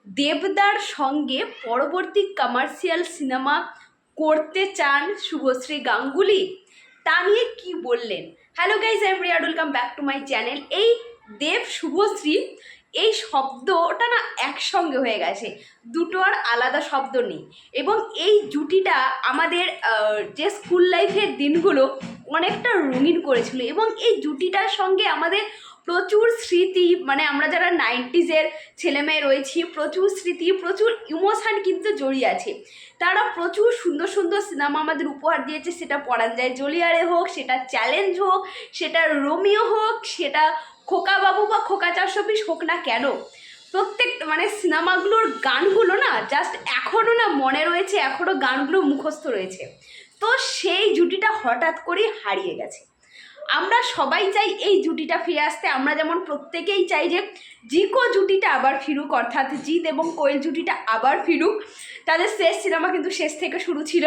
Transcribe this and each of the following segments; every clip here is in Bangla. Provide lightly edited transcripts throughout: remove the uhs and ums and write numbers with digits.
দেবদার সঙ্গে পরবর্তী কমার্শিয়াল সিনেমা করতে চান শুভশ্রী গাঙ্গুলি, তা নিয়ে কি বললেন? Hello guys, I am Riya, welcome back to my channel. এই দেব শুভশ্রী এই শব্দটা না একসঙ্গে হয়ে গেছে, দুটো আর আলাদা শব্দ নেই। এবং এই জুটিটা আমাদের যে স্কুল লাইফের দিনগুলো অনেকটা রঙিন করেছিল, এবং এই জুটিটার সঙ্গে আমাদের প্রচুর স্মৃতি, মানে আমরা যারা 90s ছেলেমেয়ে রয়েছি, প্রচুর স্মৃতি, প্রচুর ইমোশান কিন্তু জড়িয়ে আছে। তারা প্রচুর সুন্দর সুন্দর সিনেমা আমাদের উপহার দিয়েছে, সেটা পরান যায় জলিয়ারে হোক, সেটা চ্যালেঞ্জ হোক, সেটা রোমিও হোক, সেটা খোকা বাবু বা খোকা 420 হোক না কেন, প্রত্যেক মানে সিনেমাগুলোর গানগুলো না জাস্ট এখনও না মনে রয়েছে, এখনও গানগুলো মুখস্থ রয়েছে। তো সেই জুটিটা হঠাৎ করেই হারিয়ে গেছে। আমরা সবাই চাই এই জুটিটা ফিরে আসতে। আমরা যেমন প্রত্যেকেই চাই যে জিকো জুটিটা আবার ফিরুক, অর্থাৎ জিৎ এবং কোয়েল জুটিটা আবার ফিরুক। তাদের শেষ সিনেমা কিন্তু শেষ থেকে শুরু ছিল।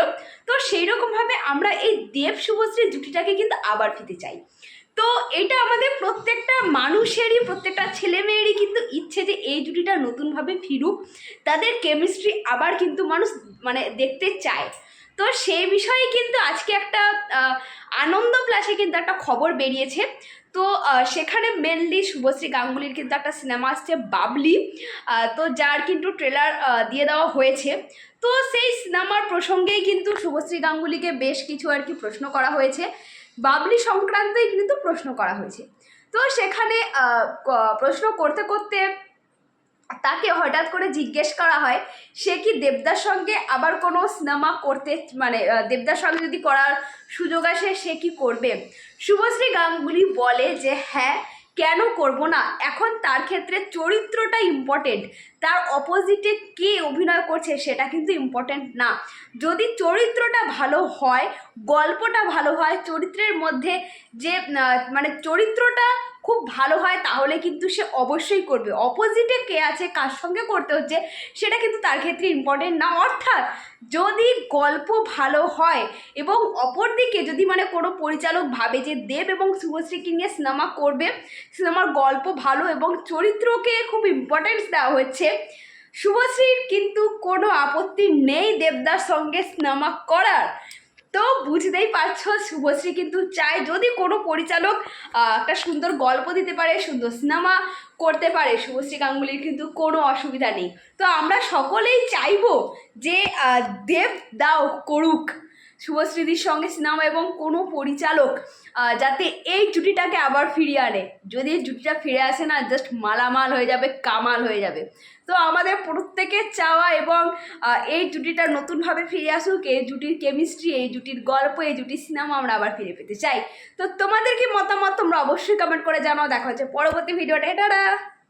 তো সেই রকমভাবে আমরা এই দেব শুভশ্রী জুটিটাকে কিন্তু আবার ফিরতে চাই। তো এটা আমাদের প্রত্যেকটা মানুষেরই, প্রত্যেকটা ছেলে মেয়েরই কিন্তু ইচ্ছে যে এই জুটিটা নতুনভাবে ফিরুক, তাদের কেমিস্ট্রি আবার কিন্তু মানুষ মানে দেখতে চায়। তো সেই বিষয়ে কিন্তু আজকে একটা আনন্দ প্লাসে কিন্তু একটা খবর বেরিয়েছে। তো সেখানে মেনলি শুভশ্রী গাঙ্গুলির কিন্তু একটা সিনেমা আসছে বাবলি, তো যার কিন্তু ট্রেলার দিয়ে দেওয়া হয়েছে। তো সেই সিনেমার প্রসঙ্গেই কিন্তু শুভশ্রী গাঙ্গুলিকে বেশ কিছু আর কি প্রশ্ন করা হয়েছে, বাবলি সংক্রান্তই কিন্তু প্রশ্ন করা হয়েছে। তো সেখানে প্রশ্ন করতে করতে তাকে হঠাৎ করে জিজ্ঞেস করা হয় সে কি দেবদার সঙ্গে আবার কোনো সিনেমা করতে, মানে দেবদার সঙ্গে যদি করার সুযোগ আসে সে কি করবে। শুভশ্রী গাঙ্গুলি বলে যে হ্যাঁ, কেন করব না, এখন তার ক্ষেত্রে চরিত্রটা ইম্পর্টেন্ট, তার অপোজিটে কে অভিনয় করছে সেটা কিন্তু ইম্পর্টেন্ট না। যদি চরিত্রটা ভালো হয়, গল্পটা ভালো হয়, চরিত্রের মধ্যে যে মানে চরিত্রটা খুব ভালো হয়, তাহলে কিন্তু সে অবশ্যই করবে। অপোজিটে কে আছে, কার সঙ্গে করতে হচ্ছে, সেটা কিন্তু তার ক্ষেত্রে ইম্পর্টেন্ট না। অর্থাৎ যদি গল্প ভালো হয় এবং অপরদিকে যদি মানে কোনো পরিচালক ভাবে যে দেব এবং শুভশ্রীকে নিয়ে সিনেমা করবে, সিনেমার গল্প ভালো এবং চরিত্রকে খুব ইম্পর্টেন্স দেওয়া হচ্ছে, শুভশ্রীর কিন্তু কোনো আপত্তি নেই দেবদার সঙ্গে সিনেমা করার। তো বুঝতেই পারছো, শুভশ্রী কিন্তু চায় যদি কোনো পরিচালক একটা সুন্দর গল্প দিতে পারে, সুন্দর সিনেমা করতে পারে, শুভশ্রী গাঙ্গুলির কিন্তু কোনো অসুবিধা নেই। তো আমরা সকলেই চাইবো যে দেব দাও করুক শুভশ্রীদির সঙ্গে সিনেমা, এবং কোনো পরিচালক যাতে এই জুটিটাকে আবার ফিরিয়ে আনে। যদি এই জুটিটা ফিরে আসে না, জাস্ট মালামাল হয়ে যাবে, কামাল হয়ে যাবে। তো আমাদের প্রত্যেকের চাওয়া এবং এই জুটিটা নতুনভাবে ফিরে আসুক, এই জুটির কেমিস্ট্রি, এই জুটির গল্প, এই জুটির সিনেমা আমরা আবার ফিরে পেতে চাই। তো তোমাদের কি মতামত তোমরা অবশ্যই কমেন্ট করে জানাও। দেখা হচ্ছে পরবর্তী ভিডিওটা। টাটা।